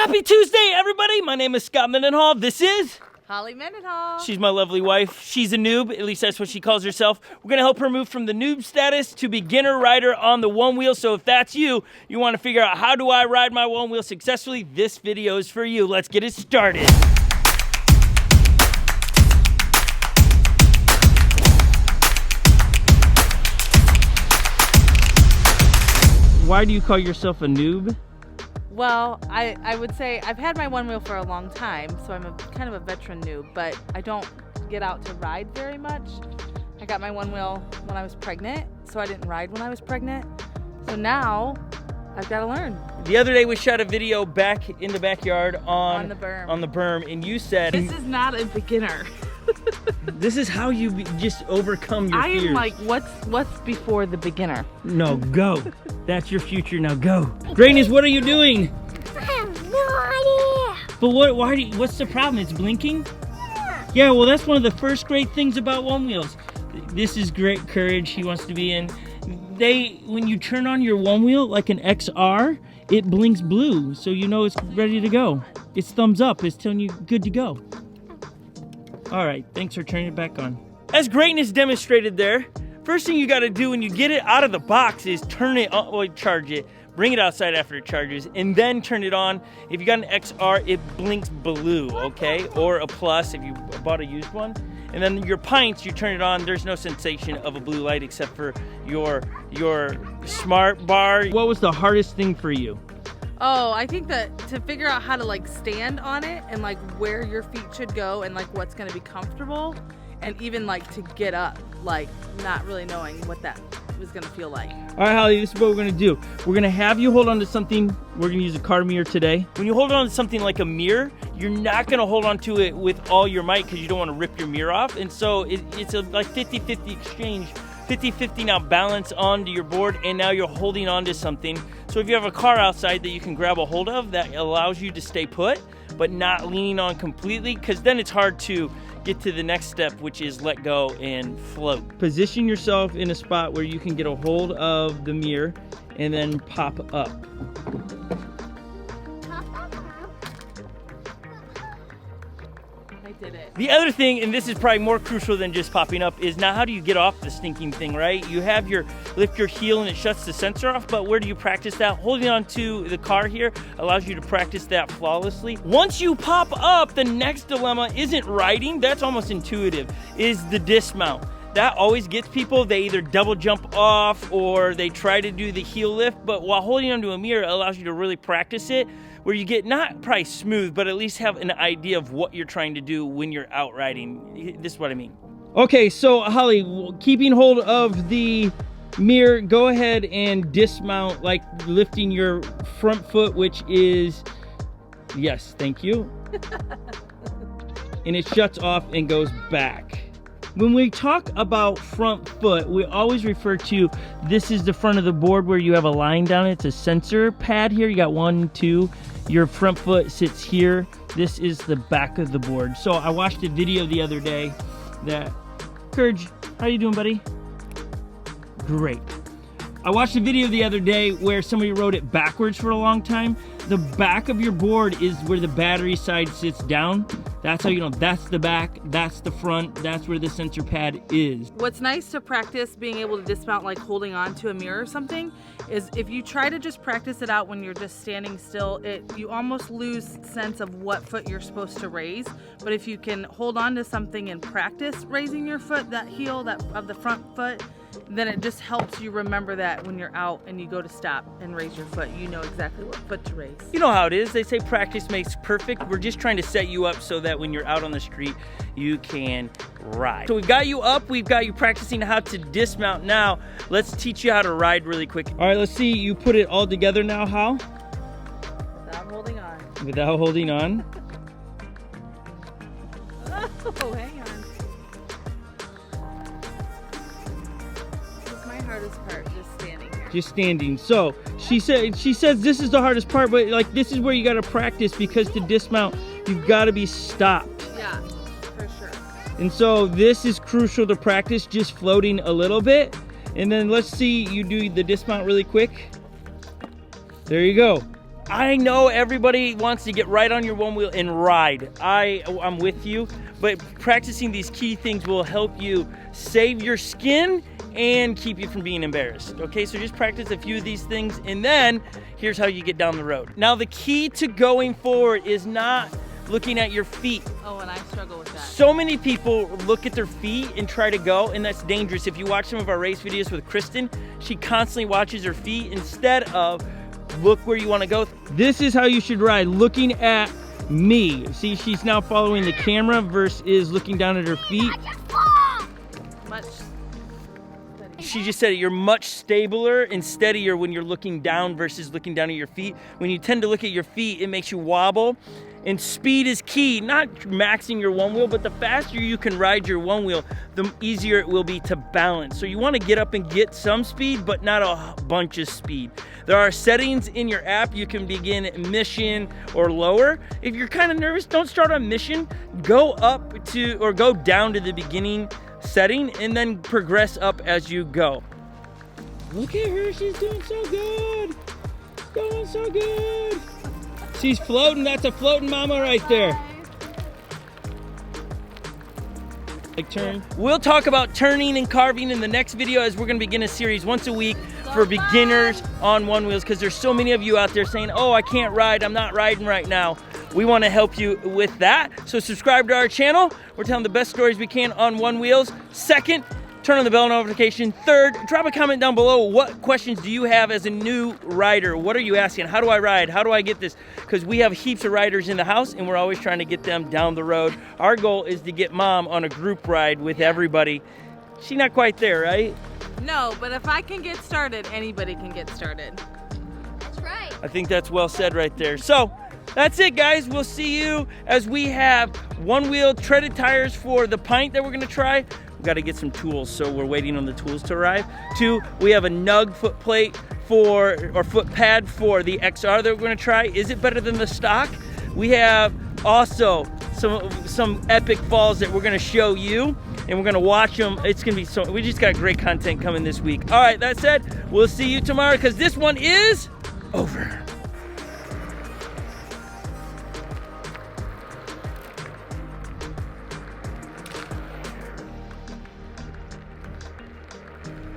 Happy Tuesday, everybody. My name is Scot Mendenhall. This is Holly Mendenhall. She's my lovely wife. She's a noob, at least that's what she calls herself. We're gonna help her move from the noob status to beginner rider on the one wheel. So if that's you, you wanna figure out how do I ride my one wheel successfully, this video is for you. Let's get it started. Why do you call yourself a noob? Well, I would say I've had my one wheel for a long time, so I'm kind of a veteran noob, but I don't get out to ride very much. I got my one wheel when I was pregnant, so I didn't ride when I was pregnant. So now I've got to learn. The other day we shot a video back in the backyard on the berm. On the berm, and you said this is not a beginner. This is how you just overcome your fears. I am like, what's before the beginner? No, go. That's your future, now go. Greatness, what are you doing? I have no idea. But what's the problem? It's blinking? Yeah, well, that's one of the first great things about one wheels. This is great courage he wants to be in. When you turn on your one wheel, like an XR, it blinks blue, so you know it's ready to go. It's thumbs up, it's telling you good to go. All right, thanks for turning it back on. As Greatness demonstrated there, first thing you gotta do when you get it out of the box is turn it on, well, charge it, bring it outside after it charges, and then turn it on. If you got an XR, it blinks blue, okay? Or a plus if you bought a used one. And then your pints, you turn it on, there's no sensation of a blue light except for your smart bar. What was the hardest thing for you? Oh, I think that to figure out how to like stand on it and like where your feet should go and like what's gonna be comfortable, and even like to get up, like not really knowing what that was gonna feel like. All right, Holly, this is what we're gonna do. We're gonna have you hold on to something. We're gonna use a car mirror today. When you hold on to something like a mirror, you're not gonna hold on to it with all your might because you don't wanna rip your mirror off. And so it's a like 50-50 exchange. 50-50 now balance onto your board, and now you're holding on to something. So if you have a car outside that you can grab a hold of, that allows you to stay put, but not leaning on completely, because then it's hard to get to the next step, which is let go and float. Position yourself in a spot where you can get a hold of the mirror and then pop up. I did it. The other thing, and this is probably more crucial than just popping up, is now how do you get off the stinking thing, right? You have lift your heel and it shuts the sensor off, but where do you practice that? Holding on to the car here allows you to practice that flawlessly. Once you pop up, the next dilemma isn't riding, that's almost intuitive, is the dismount. That always gets people. They either double jump off or they try to do the heel lift, but while holding onto a mirror, it allows you to really practice it, where you get not probably smooth, but at least have an idea of what you're trying to do when you're out riding. This is what I mean. Okay, so Holly, keeping hold of the mirror, go ahead and dismount, like lifting your front foot, which is, yes, thank you. And it shuts off and goes back. When we talk about front foot, we always refer to, this is the front of the board where you have a line down it. It's a sensor pad here. You got 1, 2. Your front foot sits here. This is the back of the board. So I watched a video the other day that, Courage, how you doing, buddy? Great. I watched a video the other day where somebody rode it backwards for a long time. The back of your board is where the battery side sits down. That's how you know that's the back, that's the front, that's where the sensor pad is. What's nice to practice being able to dismount like holding on to a mirror or something is if you try to just practice it out when you're just standing still, you almost lose sense of what foot you're supposed to raise. But if you can hold on to something and practice raising your foot, that heel of the front foot, then it just helps you remember that when you're out and you go to stop and raise your foot, you know exactly what foot to raise. You know how it is. They say practice makes perfect. We're just trying to set you up so that when you're out on the street, you can ride. So we've got you up. We've got you practicing how to dismount. Now, let's teach you how to ride really quick. All right, let's see. You put it all together now, how? Without holding on. Without holding on. Oh, hang on. Hardest part, just standing here. Just standing. So she says this is the hardest part, but like this is where you got to practice, because to dismount you've got to be stopped. Yeah, for sure. And so this is crucial to practice, just floating a little bit. And then let's see you do the dismount really quick. There you go. I know everybody wants to get right on your one wheel and ride. I'm with you, but practicing these key things will help you save your skin and keep you from being embarrassed. Okay, so just practice a few of these things, and then here's how you get down the road. Now, the key to going forward is not looking at your feet. Oh, and I struggle with that. So many people look at their feet and try to go, and that's dangerous. If you watch some of our race videos with Kristen, she constantly watches her feet instead of look where you want to go. This is how you should ride, looking at me. See, she's now following the camera versus looking down at her feet. Much. She just said it, you're much stabler and steadier when you're looking down versus looking down at your feet. When you tend to look at your feet, it makes you wobble. And speed is key, not maxing your one wheel, but the faster you can ride your one wheel, the easier it will be to balance. So you want to get up and get some speed, but not a bunch of speed. There are settings in your app. You can begin mission or lower. If you're kind of nervous, don't start on mission. Go up to, or go down to the beginning setting and then progress up as you go. Look at her, she's doing so good. Going so good. She's floating, that's a floating mama right there. Like turn. We'll talk about turning and carving in the next video, as we're gonna begin a series once a week for beginners on one wheels, because there's so many of you out there saying, oh, I can't ride, I'm not riding right now. We wanna help you with that. So subscribe to our channel. We're telling the best stories we can on one wheels. Second, turn on the bell notification. Third, drop a comment down below. What questions do you have as a new rider? What are you asking? How do I ride? How do I get this? Because we have heaps of riders in the house and we're always trying to get them down the road. Our goal is to get Mom on a group ride with everybody. She's not quite there, right? No, but if I can get started, anybody can get started. That's right. I think that's well said right there. So that's it, guys. We'll see you as we have one wheel treaded tires for the pint that we're gonna try. We've got to get some tools, so we're waiting on the tools to arrive. 2, we have a Nug foot plate or foot pad for the XR that we're gonna try. Is it better than the stock? We have also some epic falls that we're gonna show you, and we're gonna watch them. It's gonna be so, we just got great content coming this week. All right, that said, we'll see you tomorrow, because this one is over.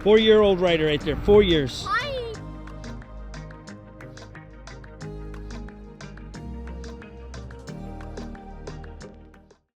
Four-year-old rider right there, 4 years.